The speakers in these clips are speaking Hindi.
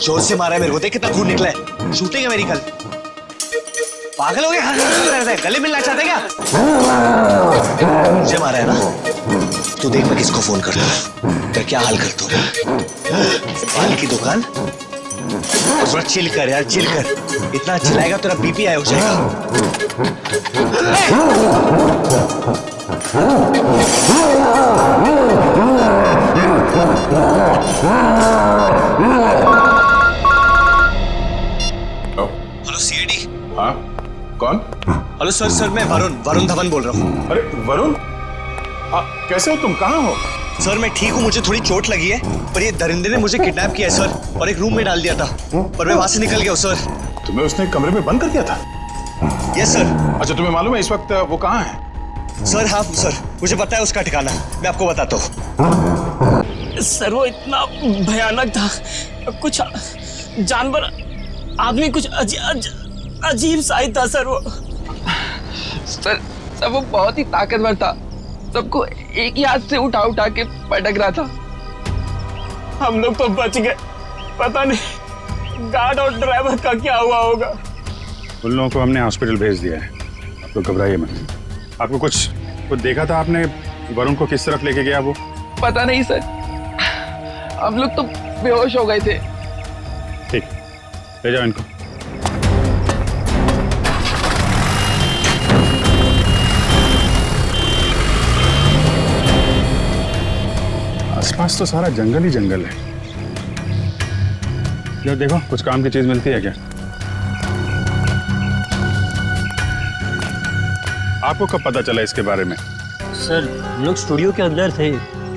जोर से मारा है मेरे को, देख कितना खून निकला है। शूटिंग है मेरी कल। पागल हो गए? गले मिलना चाहते क्या? मुझे मारा है ना? तू देख मैं किसको फोन करता हूँ, तेरा क्या हाल करता हूँ। बाल की दुकान, थोड़ा चिल कर यार, चिल कर। इतना चिल्लाएगा तेरा बीपी हाई हो जाएगा। Hello CID. हाँ, कौन? हेलो सर, मैं वरुण धवन बोल रहा हूँ। अरे वरुण, कैसे हो तुम? कहाँ हो? सर मैं ठीक हूँ, मुझे थोड़ी चोट लगी है, पर ये दरिंदे ने मुझे किडनैप किया है सर, और एक रूम में डाल दिया था, पर मैं वहां से निकल गया हूँ सर। तुम्हें उसने कमरे में बंद कर दिया था? Yes sir. अच्छा, तुम्हें मालूम है इस वक्त वो कहाँ है? सर हाँ सर, मुझे पता है उसका ठिकाना, मैं आपको बताता हूँ। सर वो इतना भयानक था, कुछ जानवर आदमी कुछ अजीब सा ही था सर वो। सर वो बहुत ही ताकतवर था, सबको एक ही हाथ से उठा उठा के पटक रहा था। हम लोग तो बच गए, पता नहीं गार्ड और ड्राइवर का क्या हुआ होगा। उन लोगों को हमने हॉस्पिटल भेज दिया है, आप तो घबराइए मत। आपको कुछ देखा था आपने? वरुण को किस तरफ लेके गया वो? पता नहीं सर, हम लोग तो बेहोश हो गए थे। ठीक, ले जाओ इनको। आसपास तो सारा जंगल ही जंगल है। यार देखो, कुछ काम की चीज मिलती है क्या? आपको कब पता चला इसके बारे में? सर हम लोग स्टूडियो के अंदर थे,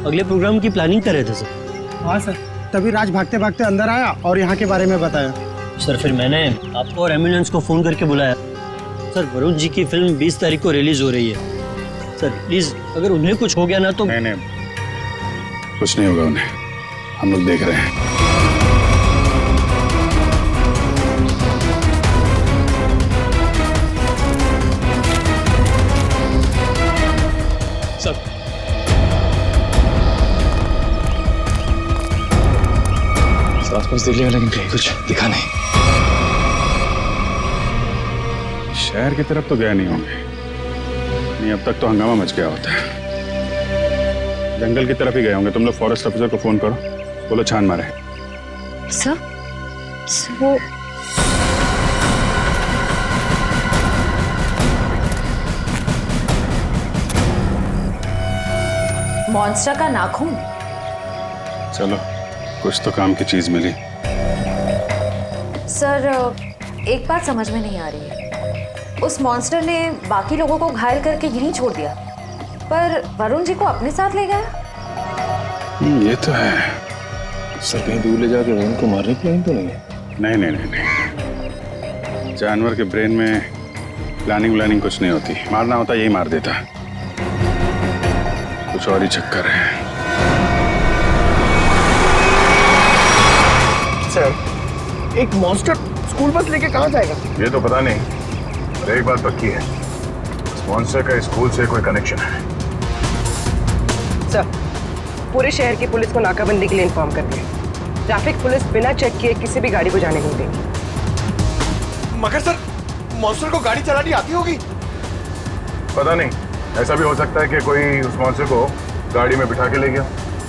अगले प्रोग्राम की प्लानिंग कर रहे थे सर। हाँ सर, तभी राज भागते भागते अंदर आया और यहाँ के बारे में बताया। सर फिर मैंने आपको और एम्बुलेंस को फोन करके बुलाया। सर वरुण जी की फिल्म 20 तारीख को रिलीज हो रही है सर, प्लीज अगर उन्हें कुछ हो गया ना तो। नहीं, कुछ नहीं होगा उन्हें, हम लोग देख रहे हैं। सर आसपास देख लिया लेकिन कहीं कुछ दिखा नहीं। शहर की तरफ तो गए नहीं होंगे, नहीं अब तक तो हंगामा मच गया होता है। जंगल की तरफ ही गए होंगे। तुम लोग फॉरेस्ट ऑफिसर को फोन करो, बोलो छान मारे। सर वो मॉन्स्टर का नाखून। चलो, कुछ तो काम की चीज मिली। सर एक बात समझ में नहीं आ रही है, उस मॉन्स्टर ने बाकी लोगों को घायल करके यहीं छोड़ दिया, पर वरुण जी को अपने साथ ले गया। ये तो है। सर कहीं दूर ले जाकर वरुण को मारने की प्लानिंग तो नहीं है? नहीं। जानवर के ब्रेन में प्लानिंग कुछ नहीं होती। मारना होता यही मार देता, कुछ और ही चक्कर है। सर एक मॉन्स्टर स्कूल बस लेके कहाँ जाएगा? ये तो पता नहीं, पर एक बात पक्की है, इस मॉन्स्टर का स्कूल से कोई कनेक्शन है। सर पूरे शहर की पुलिस को नाकाबंदी के लिए इन्फॉर्म कर दिया। ट्रैफिक पुलिस बिना चेक किए किसी भी गाड़ी को जाने नहीं देगी। मगर सर मॉन्स्टर को गाड़ी चलानी आती होगी? पता नहीं, ऐसा भी हो सकता है कि कोई उस मॉन्स्टर को गाड़ी में बिठा के ले गया।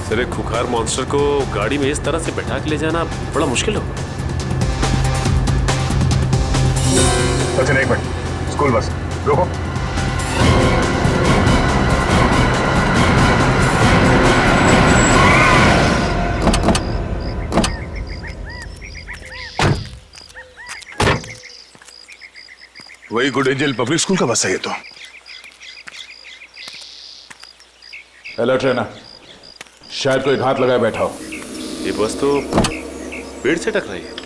सर एक खुखार मॉन्स्टर को गाड़ी में इस तरह से बैठा के ले जाना बड़ा मुश्किल हो। सचिन एक मिनट, स्कूल बस रोको। वही गुड एंजल पब्लिक स्कूल का बस है ये तो। अलर्ट रहना, शायद कोई घात लगाए बैठा हो। ये बस तो पेड़ से टकराई है।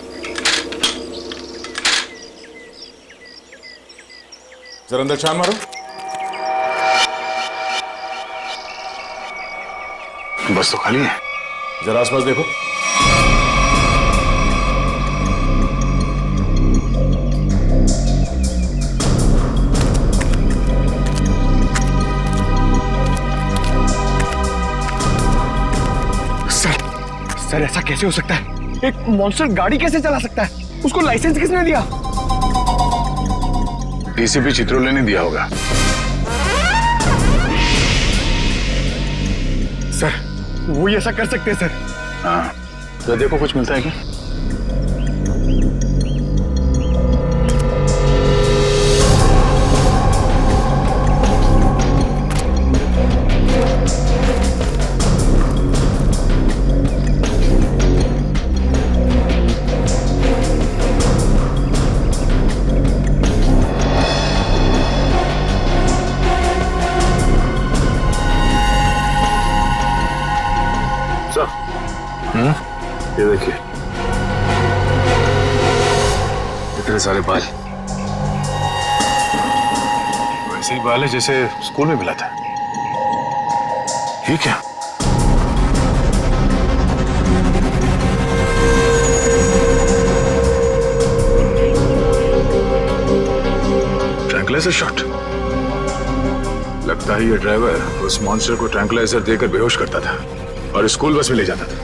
जरा अंदर छान मारो। बस तो खाली है। जरा आसपास देखो। सर ऐसा कैसे हो सकता है? एक मॉन्स्टर गाड़ी कैसे चला सकता है? उसको लाइसेंस किसने दिया? डीसीपी चित्रोले ने दिया होगा। सर वो ही ऐसा कर सकते हैं सर। हाँ, तो देखो कुछ मिलता है क्या? ये देखिए, इतने सारे बाल। वैसे ही बाल है जैसे स्कूल में मिला था। ये क्या? Tranquilliser shot. लगता है ये ड्राइवर उस मॉन्स्टर को ट्रैंकुलाइजर देकर बेहोश करता था और स्कूल बस में ले जाता था।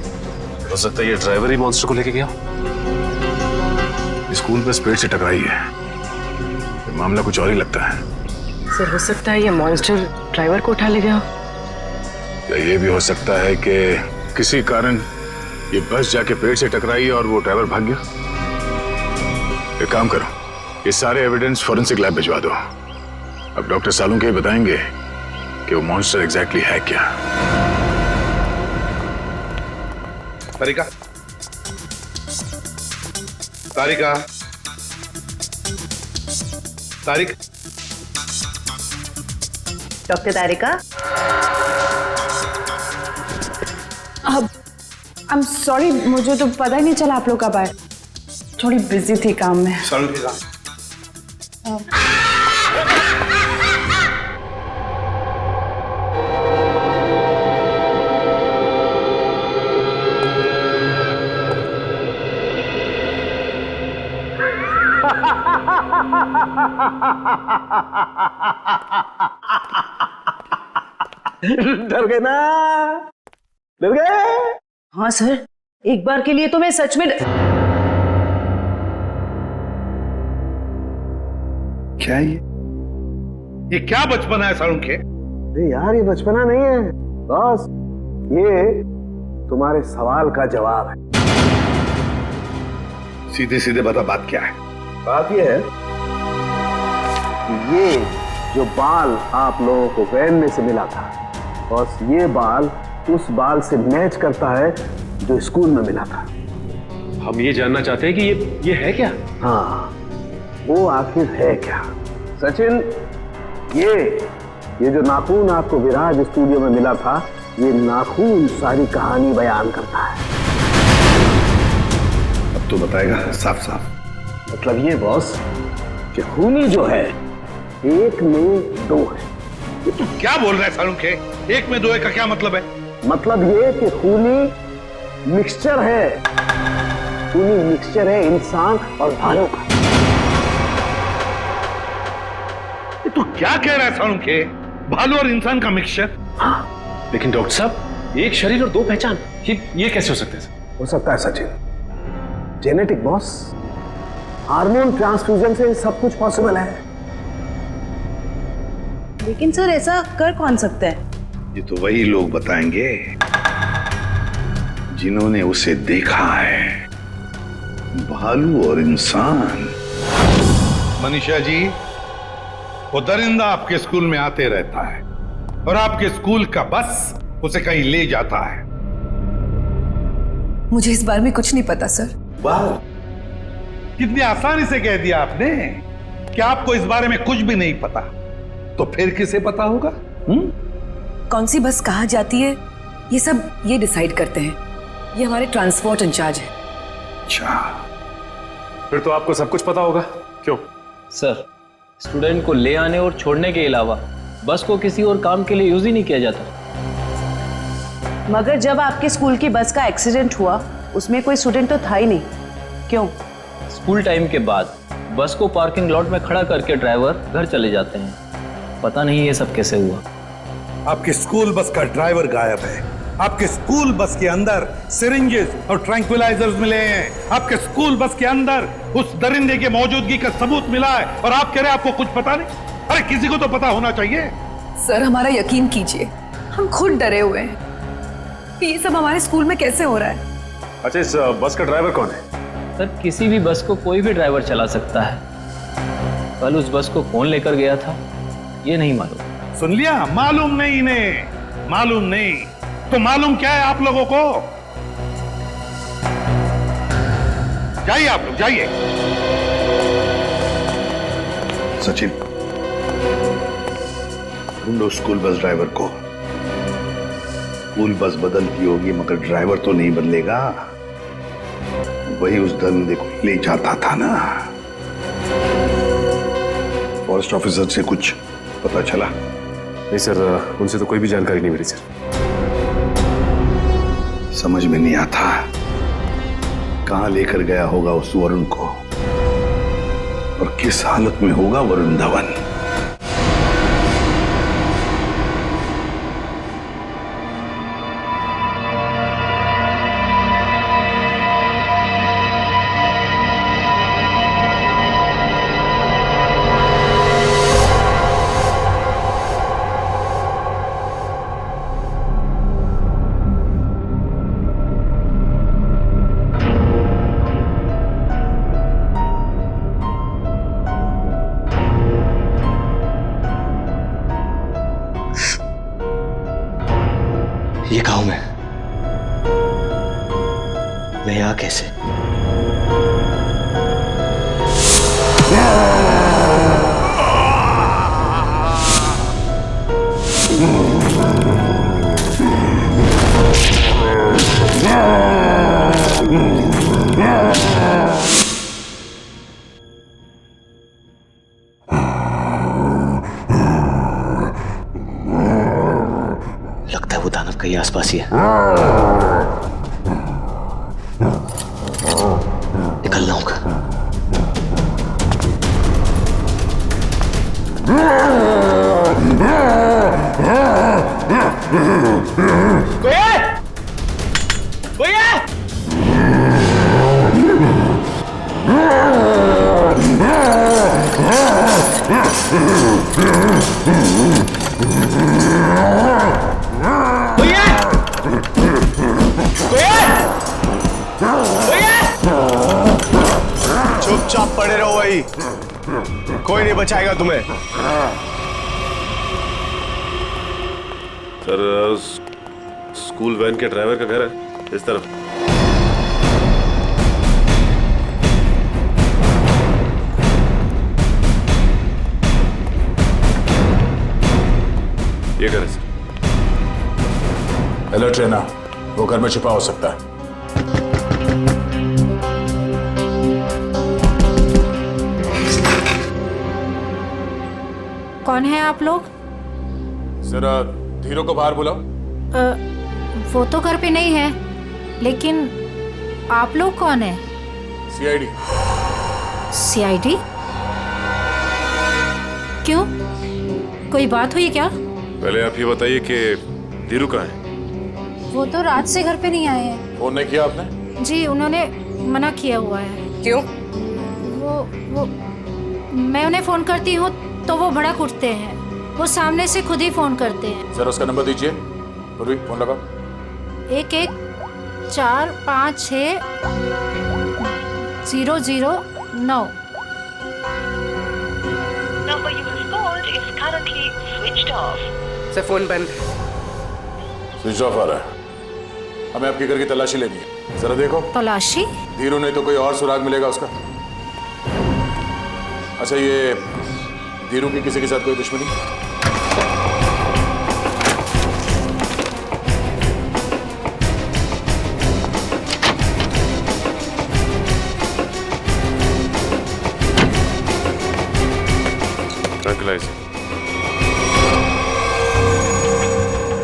हो सकता है ये ड्राइवर ही मॉन्स्टर को लेके गया। स्कूल बस पेड़ से टकराई है। ये मामला कुछ और ही लगता है। सर हो सकता है ये मॉन्स्टर ड्राइवर को उठा ले गया। या ये भी हो सकता है कि किसी कारण ये बस जाके पेड़ से टकराई और वो ड्राइवर भाग गया। एक काम करो, ये सारे एविडेंस फॉरेंसिक लैब भिजवा दो। अब डॉक्टर सालुंके बताएंगे कि वो मॉन्स्टर एग्जैक्टली है क्या। तारिका, तारिका, तारिक, डॉक्टर तारिका। अब आई एम सॉरी, मुझे तो पता ही नहीं चला आप लोग कब आए। थोड़ी बिजी थी काम में। डर गए ना? डर गए? हाँ सर, एक बार के लिए तो मैं सच में क्या ये क्या बचपना है सालुंके? अरे यार ये बचपना नहीं है बॉस, ये तुम्हारे सवाल का जवाब है। सीधे सीधे बता, बात क्या है? बात ये है कि ये जो बाल आप लोगों को वैन में से मिला था, बस ये बाल उस बाल से मैच करता है जो स्कूल में मिला था। हम ये जानना चाहते हैं कि ये है क्या? हाँ, वो आखिर है क्या? सचिन, ये जो नाखून आपको विराज स्टूडियो में मिला था, ये नाखून सारी कहानी बयान करता है। अब तो बताएगा साफ साफ। मतलब ये बॉस कि खूनी जो है एक में दो है। ये तू क्या बोल रहा है सालुंके? एक में दो है का क्या मतलब है? मतलब ये कि खूनी मिक्सचर है। खूनी मिक्सचर है इंसान और भालू का। ये तू क्या कह रहा है सालुंके? भालू और इंसान का मिक्सचर? हाँ। लेकिन डॉक्टर साहब, एक शरीर और दो पहचान, ये कैसे हो सकते हैं? हो सकता है Sachin, genetic boss. Hormone transfusion से सब कुछ पॉसिबल है। लेकिन सर ऐसा कर कौन सकता है? ये तो वही लोग बताएंगे जिन्होंने उसे देखा है, भालू और इंसान। मनीषा जी, वो दरिंदा आपके स्कूल में आते रहता है और आपके स्कूल का बस उसे कहीं ले जाता है। मुझे इस बारे में कुछ नहीं पता सर। वाह, कितनी आसानी से कह दिया आपने कि आपको इस बारे में कुछ भी नहीं पता। तो फिर किसे पता होगा? कौन सी बस कहाँ जाती है ये सब ये डिसाइड करते हैं। ये हमारे ट्रांसपोर्ट इंचार्ज है। अच्छा, फिर तो आपको सब कुछ पता होगा। क्यों? सर, स्टूडेंट को ले आने और छोड़ने के अलावा बस को किसी और काम के लिए यूज ही नहीं किया जाता। मगर जब आपके स्कूल की बस का एक्सीडेंट हुआ उसमें कोई स्टूडेंट तो था ही नहीं, क्यों? स्कूल टाइम के बाद बस को पार्किंग लॉट में खड़ा करके ड्राइवर घर चले जाते हैं। पता नहीं ये सब कैसे हुआ। आपके स्कूल बस का ड्राइवर गायब है। आपके स्कूल बस के अंदर सिरिंजेस और ट्रैंक्विलाइजर्स मिले हैं। आपके स्कूल बस के अंदर उस दरिंदे की मौजूदगी का सबूत मिला है और आप कह रहे हैं आपको कुछ पता नहीं? अरे किसी को तो पता होना चाहिए। सर हमारा यकीन कीजिए, हम खुद डरे हुए हैं। ये सब हमारे स्कूल में कैसे हो रहा है? अच्छा, इस बस का ड्राइवर कौन है? सर किसी भी बस को कोई भी ड्राइवर चला सकता है। कल उस बस को कौन लेकर गया था ये नहीं मालूम। सुन लिया? मालूम नहीं इन्हें, मालूम नहीं तो मालूम क्या है आप लोगों को? जाइए आप लोग, जाइए। सचिन, ढूंढो स्कूल बस ड्राइवर को। स्कूल बस बदलती होगी मगर ड्राइवर तो नहीं बदलेगा। वही उस दरिंदे को ले जाता था ना। फॉरेस्ट ऑफिसर से कुछ पता चला? नहीं सर, उनसे तो कोई भी जानकारी नहीं मिली सर। समझ में नहीं आता कहां लेकर गया होगा उस वरुण को और किस हालत में होगा वरुण धवन। ये कहा हूं मैं यहां कैसे? लगता है वो दानव कहीं आसपास ही है। निकलना होगा। कोई है? चुपचाप पड़े रहो वही, कोई नहीं बचाएगा तुम्हें। सर, स्कूल वैन के ड्राइवर का घर है इस तरफ। ये घर है सर। अलर्ट रहना, वो घर में छिपा हो सकता है। कौन है आप लोग? जरा धीरू को बाहर बुलाओ। वो तो घर पे नहीं है, लेकिन आप लोग कौन है? सीआईडी। सीआईडी? क्यों, कोई बात हुई क्या? पहले आप ये बताइए कि धीरू कहाँ है? वो तो रात से घर पे नहीं आए हैं। फोन नहीं किया आपने? जी, उन्होंने मना किया हुआ है। क्यों? वो मैं उन्हें फोन करती हूँ तो वो भड़क उठते हैं। वो सामने से खुद ही फोन करते हैं। सर उसका नंबर दीजिए। पूर्वी फोन लगाओ। 11456009। Number you have called is currently switched off. Sir phone बंद। स्विच ऑफ आ रहा है। हमें आपके घर की तलाशी लेनी है। जरा देखो। तलाशी? धीरू नहीं तो कोई और सुराग मिलेगा उसका। अच्छा, ये धीरू की किसी के साथ कोई दुश्मनी? ट्रैंकुलाइजर।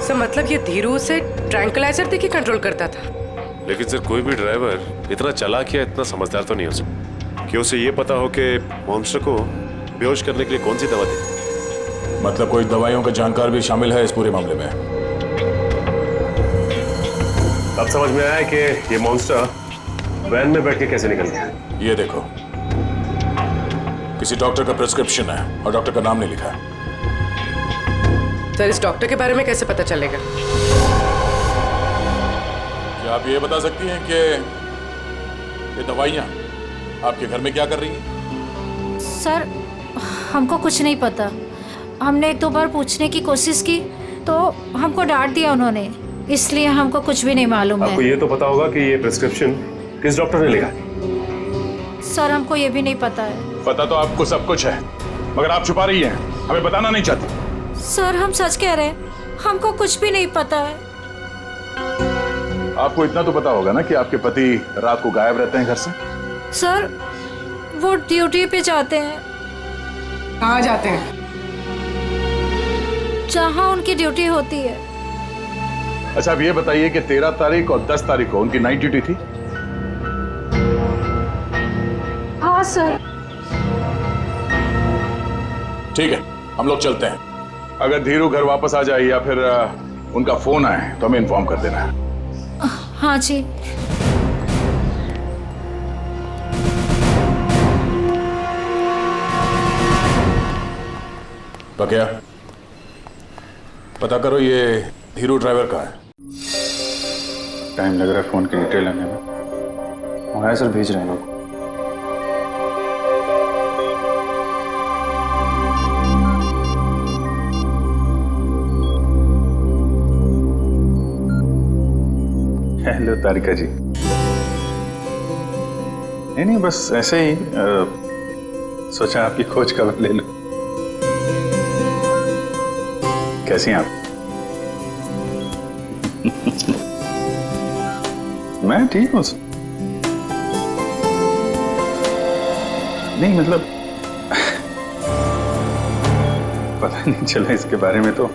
सर मतलब ये धीरू से ट्रैंकुलाइजर देके कंट्रोल करता था? लेकिन सर कोई भी ड्राइवर इतना चालाक या इतना समझदार तो नहीं हो सकता कि उसे ये पता हो कि मॉन्स्टर को बेहोश करने के लिए कौन सी दवा दी। मतलब कोई दवाइयों का जानकार भी शामिल है इस पूरे मामले में। अब समझ में आया कि ये मॉन्स्टर वैन में बैठ के कैसे निकल गया। ये देखो, किसी डॉक्टर का प्रिस्क्रिप्शन है और डॉक्टर का नाम नहीं लिखा है। सर इस डॉक्टर के बारे में कैसे पता चलेगा? क्या आप ये बता सकती हैं कि ये दवाइयाँ आपके घर में क्या कर रही हैं? सर हमको कुछ नहीं पता। हमने 1-2 बार पूछने की कोशिश की तो हमको डांट दिया उन्होंने, इसलिए हमको कुछ भी नहीं मालूम है। आपको ये तो पता होगा कि ये प्रिस्क्रिप्शन किस डॉक्टर ने लिखा? सर हमको ये भी नहीं पता है। पता तो आपको सब कुछ है, मगर आप छुपा रही हैं, हमें बताना नहीं चाहती। सर हम सच कह रहे हैं, हमको कुछ भी नहीं पता है। आपको इतना तो पता होगा ना कि आपके पति रात को गायब रहते हैं घर से? सर वो ड्यूटी पे जाते हैं। कहाँ जाते हैं? जहाँ उनकी ड्यूटी होती है। अच्छा अब ये बताइए कि 13 तारीख और 10 तारीख को उनकी नाइट ड्यूटी थी? हाँ सर। ठीक है, हम लोग चलते हैं। अगर धीरू घर वापस आ जाए या फिर उनका फोन आए तो हमें इन्फॉर्म कर देना है। हाँ जी। बकिया, पता करो ये धीरू ड्राइवर का है। टाइम लग रहा है फोन की डिटेल आने में। मंगाया सर, भेज रहे हैं लोग। हेलो तारिका जी। नहीं बस ऐसे ही सोचा आपकी खोज खबर ले लूं। कैसी हैं आप? मैं ठीक हूँ। नहीं मतलब पता नहीं चला इसके बारे में तो।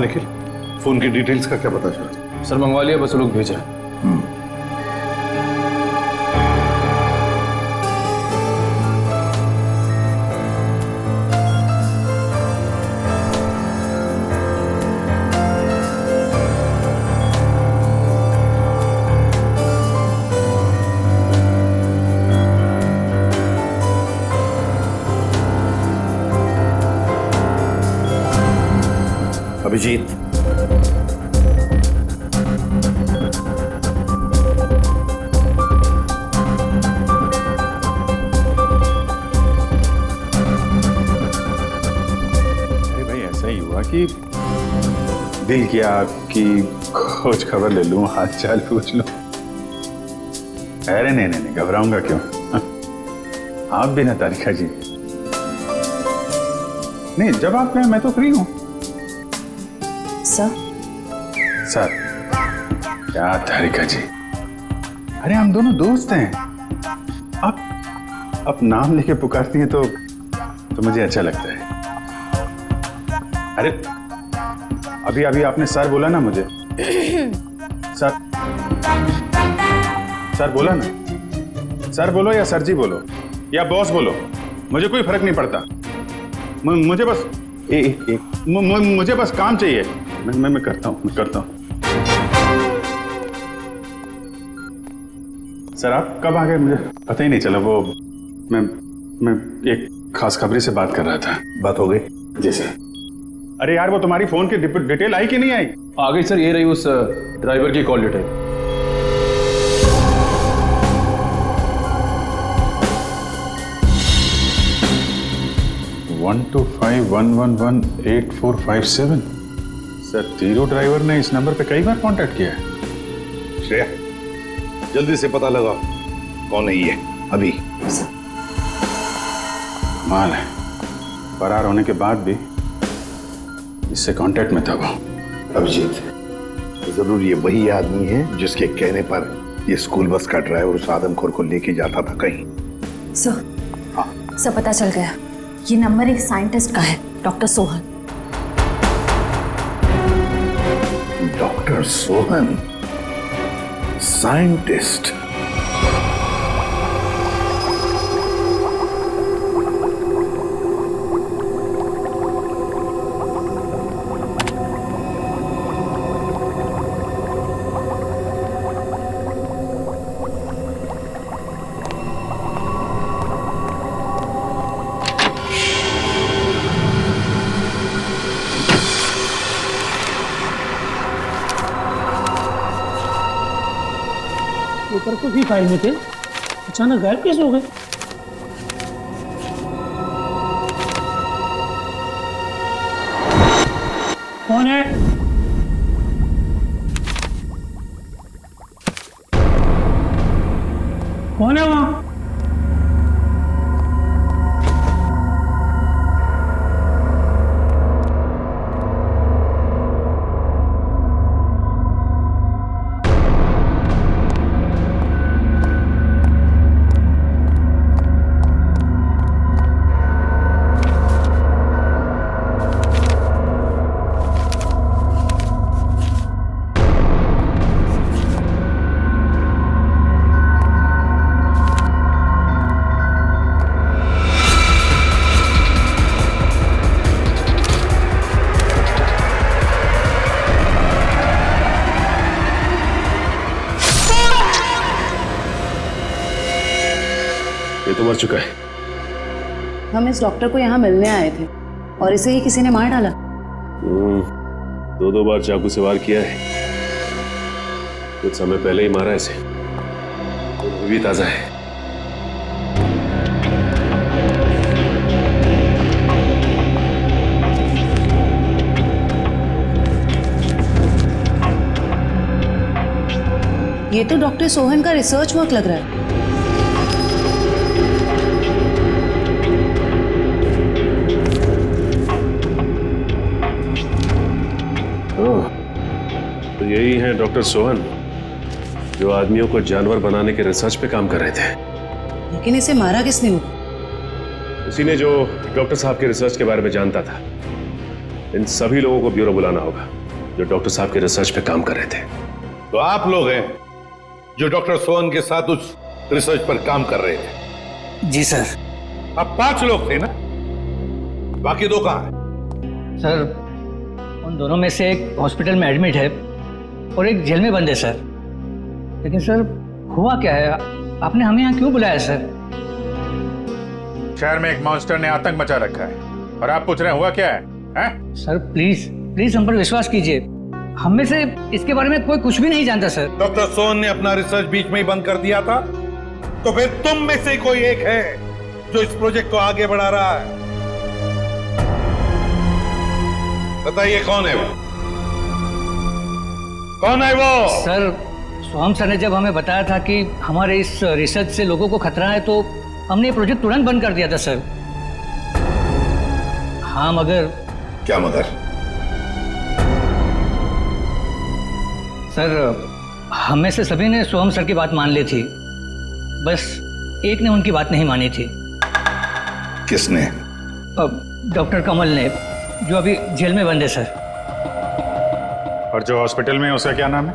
निखिल, फोन की डिटेल्स का क्या पता चला? सर मंगवा लिया, बस लोग भेज रहे हैं। अभिजीत, अरे भाई ऐसा ही हुआ कि दिल किया आपकी खोज खबर ले लूं, हाल चाल पूछ लूं। अरे नहीं घबराऊंगा क्यों? आप भी ना तारिका जी। नहीं जब आप कहें मैं तो फ्री हूं। सर क्या तारिका जी, अरे हम दोनों दोस्त हैं। आप नाम लेके पुकारती हैं तो मुझे अच्छा लगता है। अरे अभी आपने सर बोला ना मुझे। सर बोला ना। सर बोलो या सर जी बोलो या बॉस बोलो, मुझे कोई फर्क नहीं पड़ता। मुझे बस मुझे बस काम चाहिए। मैं करता हूँ। सर आप कब आ गए मुझे पता ही नहीं चला। वो मैं एक खास खबरी से बात कर रहा था। बात हो गई? जी सर। अरे यार वो तुम्हारी फोन की डिटेल आई कि नहीं आई? आ गई सर, ये रही उस ड्राइवर की call detail. One 125111845 sir Dhiru driver ने इस नंबर पे कई बार कांटेक्ट किया है। श्रेया जल्दी से पता लगाओ कौन है ये। अभी माल है, फरार होने के बाद भी इससे कांटेक्ट में था वो। अभिजीत, जरूर ये वही आदमी है जिसके कहने पर ये स्कूल बस का ड्राइवर उस आदमखोर को लेके जाता था कहीं। सर पता चल गया। ये नंबर एक साइंटिस्ट का है, doctor Sohan. Doctor Sohan, scientist. Paper को भी फाइल में थे, अचानक गायब कैसे हो गए? कौन है? कौन है वहां? ये तो मर चुका है। हम इस डॉक्टर को यहाँ मिलने आए थे और इसे ही किसी ने मार डाला। दो बार चाकू से वार किया है। कुछ समय पहले ही मारा इसे। वो भी ताजा है। ये तो डॉक्टर सोहन का रिसर्च वर्क लग रहा है। तो यही है डॉक्टर सोहन, जो आदमियों को जानवर बनाने के रिसर्च पे काम कर रहे थे। लेकिन इसे मारा किसने? उसी ने जो डॉक्टर साहब के रिसर्च के बारे में जानता था। इन सभी लोगों को ब्यूरो बुलाना होगा जो डॉक्टर साहब के रिसर्च पे काम कर रहे थे। तो आप लोग हैं जो डॉक्टर सोहन के साथ उस रिसर्च पर काम कर रहे थे? जी सर। अब 5 लोग थे ना, बाकी 2 कहां हैं? सर, उन दोनों में से एक हॉस्पिटल में एडमिट है और एक जेल में बंद है सर। लेकिन सर, हुआ क्या है? आपने हमें यहाँ क्यों बुलाया सर? शहर में एक मॉन्स्टर ने आतंक मचा रखा है और आप पूछ रहे हैं हुआ क्या है? हैं? सर प्लीज प्लीज हम पर विश्वास कीजिए। हम में से इसके बारे में कोई कुछ भी नहीं जानता सर। डॉक्टर सोहन ने अपना रिसर्च बीच में ही बंद कर दिया था, तो फिर तुम में से कोई एक है जो इस प्रोजेक्ट को आगे बढ़ा रहा है। बताइए कौन है वो? कौन है वो? सर, सोहम सर ने जब हमें बताया था कि हमारे इस रिसर्च से लोगों को खतरा है, तो हमने ये प्रोजेक्ट तुरंत बंद कर दिया था सर। हाँ मगर। क्या मगर? सर, हम में से सभी ने सोहम सर की बात मान ली थी, बस एक ने उनकी बात नहीं मानी थी। किसने? डॉक्टर कमल ने, जो अभी जेल में बंद है सर। और जो हॉस्पिटल में है उसका क्या नाम है?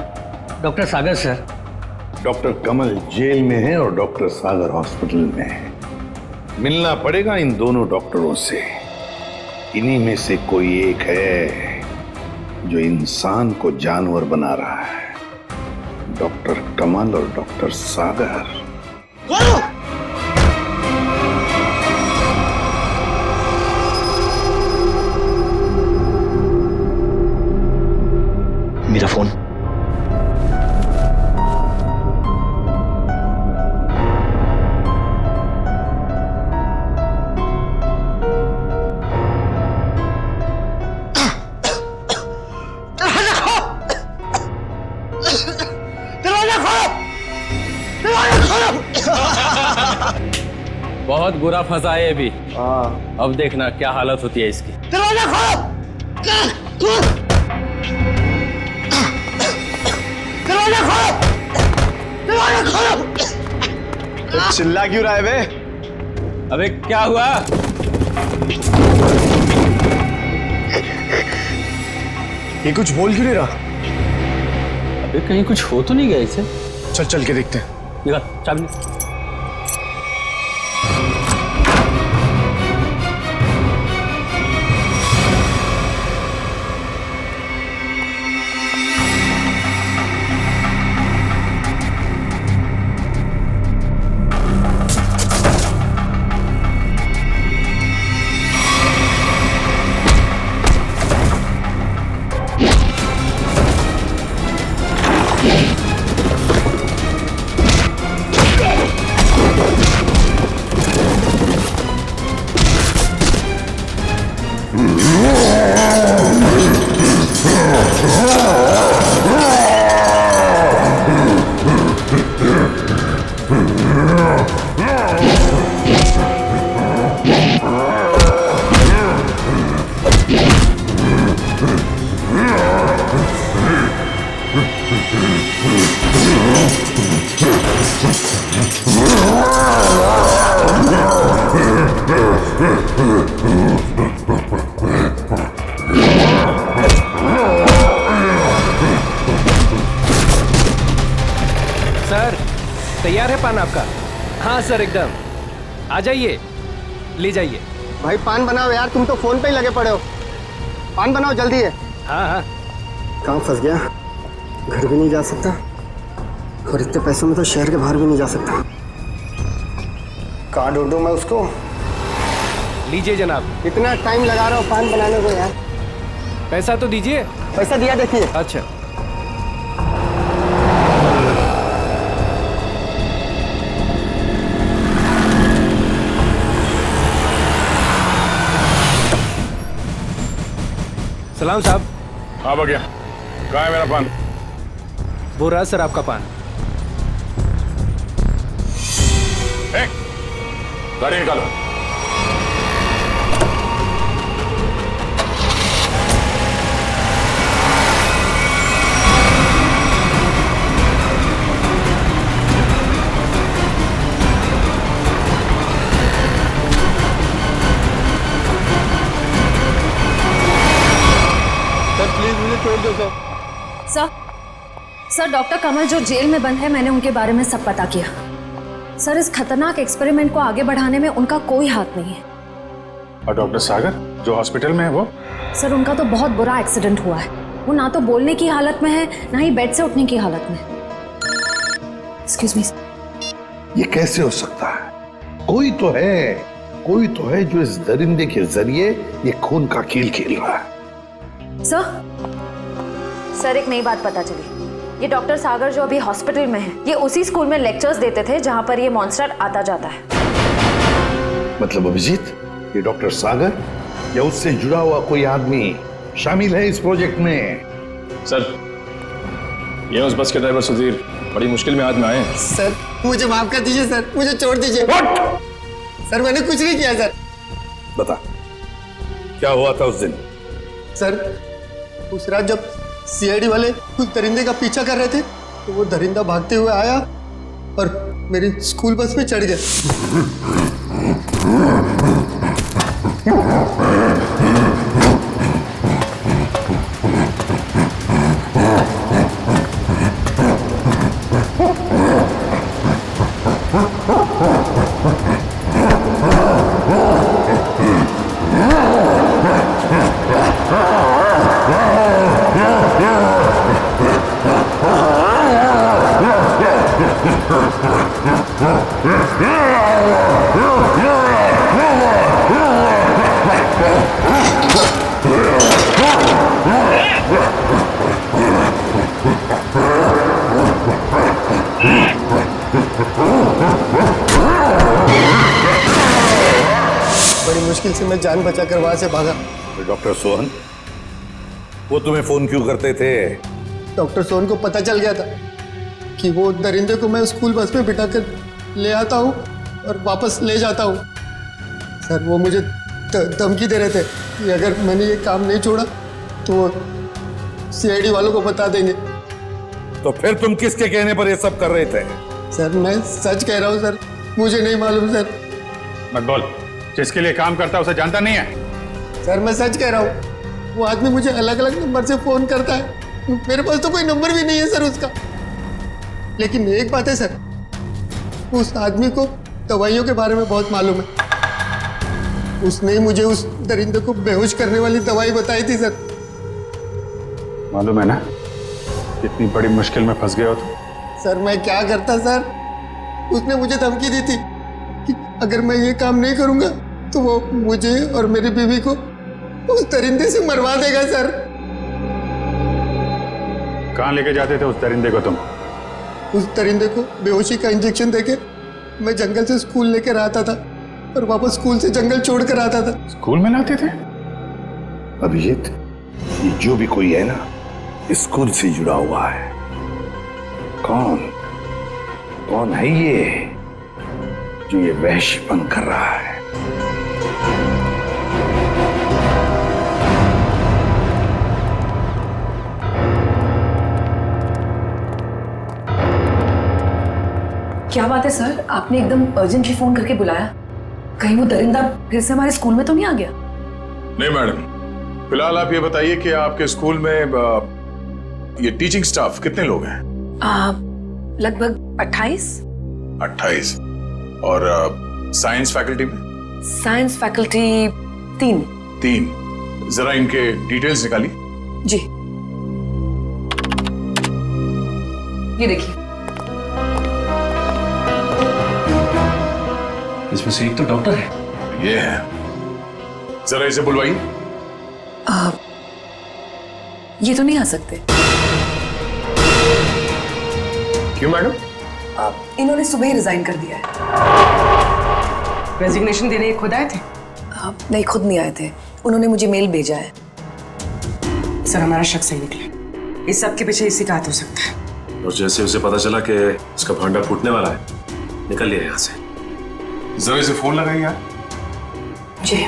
डॉक्टर सागर सर। डॉक्टर कमल जेल में है और डॉक्टर सागर हॉस्पिटल में है। मिलना पड़ेगा इन दोनों डॉक्टरों से। इन्हीं में से कोई एक है जो इंसान को जानवर बना रहा है। डॉक्टर कमल और डॉक्टर सागर। मेरा फोन। बहुत बुरा फंसा है अभी। अब देखना क्या हालत होती है इसकी। दरवाजा खोलो! दरवाजा खोलो! दरवाजा खोलो! तो चिल्ला क्यों रहा है बे? अबे क्या हुआ? ये कुछ बोल क्यों नहीं रहा? अबे कहीं कुछ हो तो नहीं गया इसे? चल चल के देखते हैं। निकाल चाबी। सर तैयार है पान आपका? हाँ सर एकदम, आ जाइए ले जाइए। भाई पान बनाओ यार, तुम तो फोन पे ही लगे पड़े हो। पान बनाओ जल्दी है। हाँ हाँ। कहाँ फंस गया, घर भी नहीं जा सकता और इतने पैसों में तो शहर के बाहर भी नहीं जा सकता। कहाँ ढूंढूं मैं उसको? लीजिए जनाब। इतना टाइम लगा रहा हूँ पान बनाने को यार। पैसा तो दीजिए। पैसा दिया देखिए। अच्छा सलाम साहब। हाँ बगिया, कहाँ है मेरा पान? वो रहा सर आपका पान। गाड़ी निकालो। सर डॉक्टर कमल जो जेल में बंद है, मैंने उनके बारे में सब पता किया। सर इस खतरनाक एक्सपेरिमेंट को आगे बढ़ाने में उनका कोई हाथ नहीं है। और डॉक्टर सागर जो हॉस्पिटल में है वो? सर उनका तो बहुत बुरा एक्सीडेंट हुआ है। वो ना तो बोलने की हालत में है, ना ही बेड से उठने की हालत में। Excuse me. ये कैसे हो सकता है? कोई तो है जो इस दरिंदे के जरिए ये खून का खेल खेल रहा है। सर एक नई बात पता चली। ये डॉक्टर सागर जो अभी हॉस्पिटल में है, ये उसी स्कूल में लेक्चर्स देते थे जहां पर ये मॉन्स्टर आता जाता है। मतलब अभिजीत, ये डॉक्टर सागर या उससे जुड़ा हुआ कोई आदमी शामिल है इस प्रोजेक्ट में? सर ये उस बस के ड्राइवर सुधीर बड़ी मुश्किल में हाथ में आए हैं। सर मुझे माफ कर दीजिए सर, मुझे छोड़ दीजिए। सर मैंने कुछ नहीं किया सर। बता क्या हुआ था उस दिन? सर उस रात जब सीआईडी वाले उस दरिंदे का पीछा कर रहे थे तो वो दरिंदा भागते हुए आया और मेरी स्कूल बस में चढ़ गया। बड़ी मुश्किल से मैं जान बचाकर वहां से भागा। डॉक्टर सोहन वो तुम्हें फोन क्यों करते थे? डॉक्टर सोहन को पता चल गया था कि वो दरिंदे को मैं स्कूल बस में बिठाकर ले आता हूँ और वापस ले जाता हूँ। सर वो मुझे धमकी दे रहे थे कि अगर मैंने ये काम नहीं छोड़ा तो वो सीआईडी वालों को बता देंगे। तो फिर तुम किसके कहने पर ये सब कर रहे थे? सर मैं सच कह रहा हूँ सर, मुझे नहीं मालूम सर। मत बोल, जिसके लिए काम करता है उसे जानता नहीं है? सर मैं सच कह रहा हूँ, वो आदमी मुझे अलग अलग नंबर से फोन करता है। मेरे पास तो कोई नंबर भी नहीं है सर उसका। लेकिन एक बात है सर, उस आदमी को दवाइयों के बारे में बहुत मालूम है। उसने ही मुझे उस दरिंदे को बेहोश करने वाली दवाई बताई थी सर। मालूम है ना कितनी बड़ी मुश्किल में फंस गए हो तुम? सर मैं क्या करता सर, उसने मुझे धमकी दी थी कि अगर मैं ये काम नहीं करूंगा तो वो मुझे और मेरी बीवी को उस दरिंदे से मरवा देगा सर। कहाँ लेके जाते थे उस दरिंदे को तुम? उस दरिंदे को बेहोशी का इंजेक्शन देके मैं जंगल से स्कूल लेकर आता था और वापस स्कूल से जंगल छोड़ कर आता था। स्कूल में लाते थे? अभिजीत, ये जो भी कोई है ना स्कूल से जुड़ा हुआ है। कौन है ये जो ये वहशीपन कर रहा है? क्या बात है सर, आपने एकदम अर्जेंटली फोन करके बुलाया? कहीं वो दरिंदा फिर से हमारे स्कूल में तो नहीं आ गया? नहीं मैडम, फिलहाल आप ये बताइए कि आपके स्कूल में ये टीचिंग स्टाफ कितने लोग हैं? लगभग 28। 28। और साइंस फैकल्टी में? Science faculty 3। 3। जरा इनके डिटेल्स निकालिए। जी, ये देखिए। इसमें से एक तो डॉक्टर है। ये है, जरा इसे बुलवाइए। ये तो नहीं आ सकते। क्यों मैडम? इन्होंने सुबह ही रिजाइन कर दिया है। रेजिग्नेशन देने खुद आए थे? नहीं, खुद नहीं आए थे, उन्होंने मुझे मेल भेजा है। सर हमारा शक सही निकला, इस सब के पीछे इसी का हाथ हो सकता है। और जैसे उसे पता चला कि उसका भांडा फूटने वाला है, निकल लिया यहाँ से। जरा इसे फोन लगाइए यार। जी।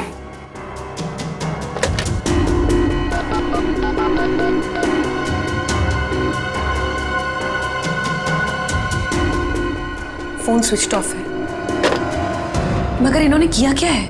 फोन स्विच ऑफ है, मगर इन्होंने किया क्या है?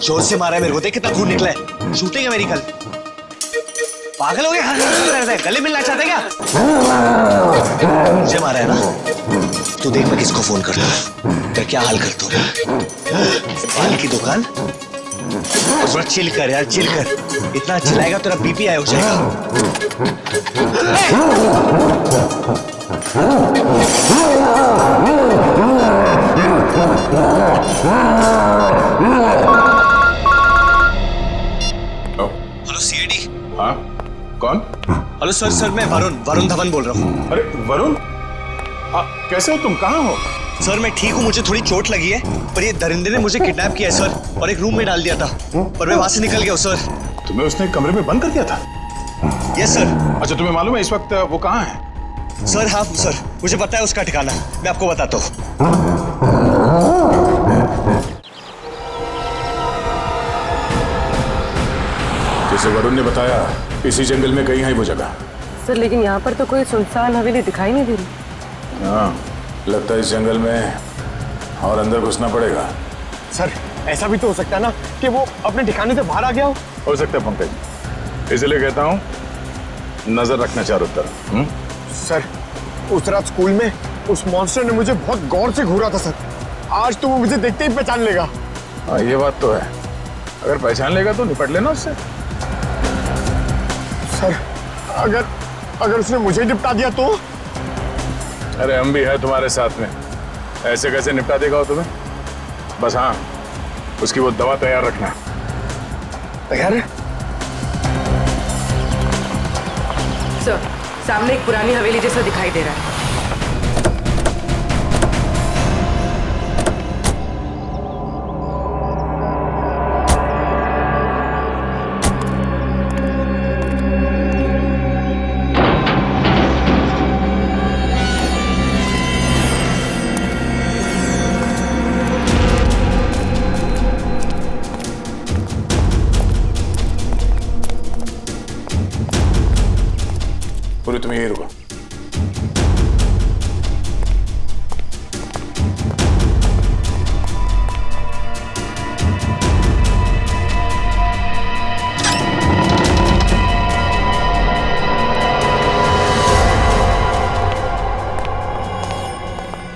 जोर से मारा है मेरे को, देख कितना खून निकला है। शूटिंग है मेरी कल। पागल हो गया? हर गले मिलना चाहते क्या? मुझे मारा है ना, तू देख मैं किसको फोन करता हूँ, तेरा क्या हाल करता हूँ। बाल की दुकान, थोड़ा चिल कर यार, चिल कर। इतना चिल्लाएगा तेरा बीपी हाई हो जाएगा। Hello CID. हाँ, कौन? हेलो सर, मैं वरुण धवन बोल रहा हूँ। अरे वरुण, कैसे हो तुम? कहाँ हो? सर मैं ठीक हूँ, मुझे थोड़ी चोट लगी है, पर ये दरिंदे ने मुझे किडनैप किया है सर, और एक रूम में डाल दिया था, पर मैं वहां से निकल गया हूँ सर। तुम्हें उसने कमरे में बंद कर दिया था? Yes sir. अच्छा, तुम्हें मालूम है इस वक्त वो कहाँ है? सर हाँ सर, मुझे पता है उसका ठिकाना, मैं आपको बताता हूँ। जैसे वरुण ने बताया, इसी जंगल में कहीं है वो जगह। सर लेकिन यहाँ पर तो कोई सुनसान हवेली दिखाई नहीं दे रही। हाँ, लगता है इस जंगल में और अंदर घुसना पड़ेगा। सर ऐसा भी तो हो सकता है ना कि वो अपने ठिकाने से बाहर आ गया हो सकता है पंकज, इसलिए कहता हूँ नजर रखना चारों तरफ। सर उस रात स्कूल में उस मॉन्स्टर ने मुझे बहुत गौर से घूरा था सर, आज तो वो मुझे देखते ही पहचान लेगा। हाँ ये बात तो है, अगर पहचान लेगा तो निपट लेना उससे। सर अगर उसने मुझे निपटा दिया तो? अरे हम भी है तुम्हारे साथ में, ऐसे कैसे निपटा देगा वो तुम्हें? बस हाँ, उसकी वो दवा तैयार रखना। तैयार है? सर, सामने एक पुरानी हवेली जैसा दिखाई दे रहा है। पूरी तुम यही रुको।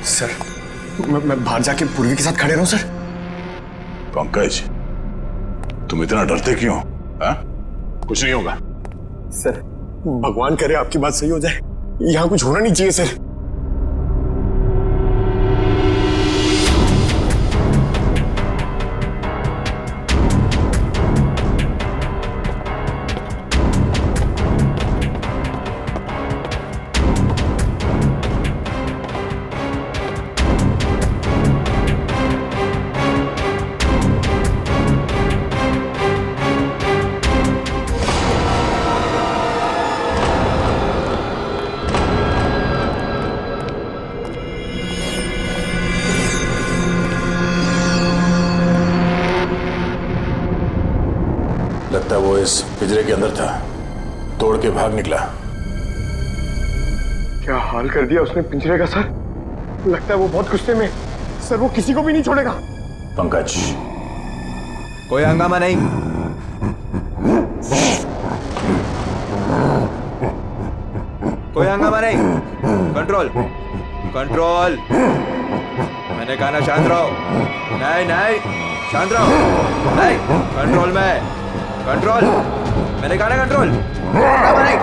सर, मैं बाहर जाके पूर्वी के साथ खड़े रहूं सर? पंकज, तुम इतना डरते क्यों? हाँ? कुछ नहीं होगा। सर, भगवान करे आपकी बात सही हो जाए। यहाँ कुछ होना नहीं चाहिए सर। लगता है वो इस पिंजरे के अंदर था, तोड़ के भाग निकला। क्या हाल कर दिया उसने पिंजरे का सर। लगता है वो बहुत गुस्से में। सर, वो किसी को भी नहीं छोड़ेगा। पंकज, कोई हंगामा नहीं। कोई हंगामा नहीं। Control, control. मैंने कहा ना शांत रहो। नहीं नहीं, शांत रहो। नहीं, कंट्रोल में। कंट्रोल, मैंने कहा ना कंट्रोल। हंगामा नहीं।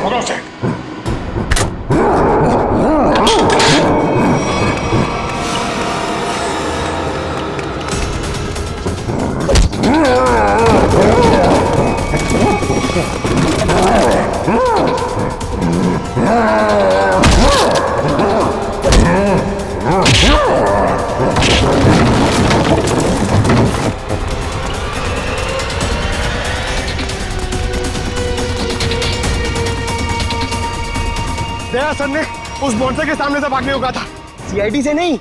पकड़ो से। दया सर ने उस मॉन्स्टर के सामने से भागने को कहा था, सीआईडी से नहीं।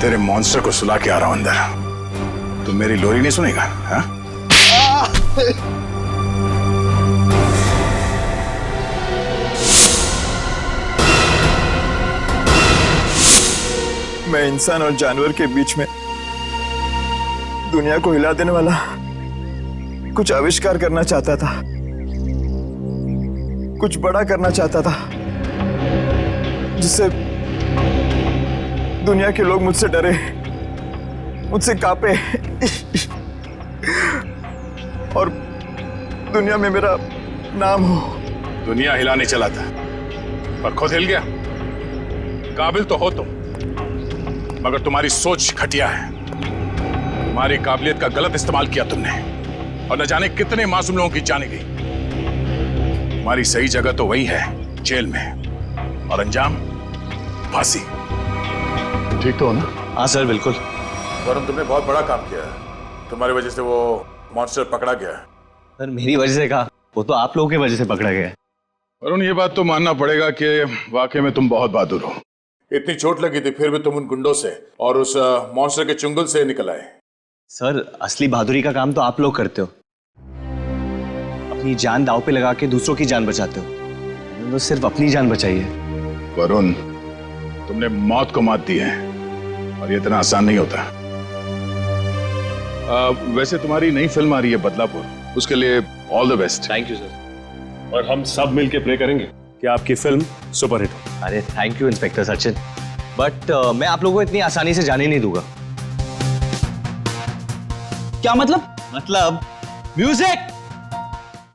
तेरे मॉन्स्टर को सुला के आ रहा हूं अंदर। तू मेरी लोरी नहीं सुनेगा? हाँ? मैं इंसान और जानवर के बीच में दुनिया को हिला देने वाला कुछ आविष्कार करना चाहता था, कुछ बड़ा करना चाहता था, जिससे दुनिया के लोग मुझसे डरे, मुझसे कांपे और दुनिया में मेरा नाम हो। दुनिया हिलाने चला था पर खुद हिल गया। काबिल तो हो तुम, मगर तुम्हारी सोच घटिया है। तुम्हारी काबिलियत का गलत इस्तेमाल किया तुमने और न जाने कितने मासूम लोगों की जाने गई। तुम्हारी सही जगह तो वही है, जेल में, और अंजाम फांसी। ठीक तो हो ना? हाँ सर, बिल्कुल। वरुण, तुमने बहुत बड़ा काम किया है। तुम्हारी वजह से वो मॉन्स्टर पकड़ा गया। सर मेरी वजह से कहा, वो तो आप लोगों की वजह से पकड़ा गया है। वरुण, ये बात तो मानना पड़ेगा कि वाकई में तुम बहुत बहादुर हो। इतनी चोट लगी थी फिर भी तुम उन गुंडों से और उस मॉन्स्टर के चुंगल से निकल आए। सर असली बहादुरी का काम तो आप लोग करते हो, अपनी जान दांव पे लगा के दूसरों की जान बचाते हो। तुमने तो सिर्फ अपनी जान बचाई है। वरुण, तुमने मौत को मात दी है और ये इतना आसान नहीं होता। वैसे तुम्हारी नई फिल्म आ रही है बदलापुर, उसके लिए all the best. Thank you sir, और हम सब मिलके प्रे करेंगे कि आपकी फिल्म सुपरहिट हो। अरे thank you inspector Sachin, but मैं आप लोगों को इतनी आसानी से जाने नहीं दूंगा। क्या मतलब? मतलब म्यूजिक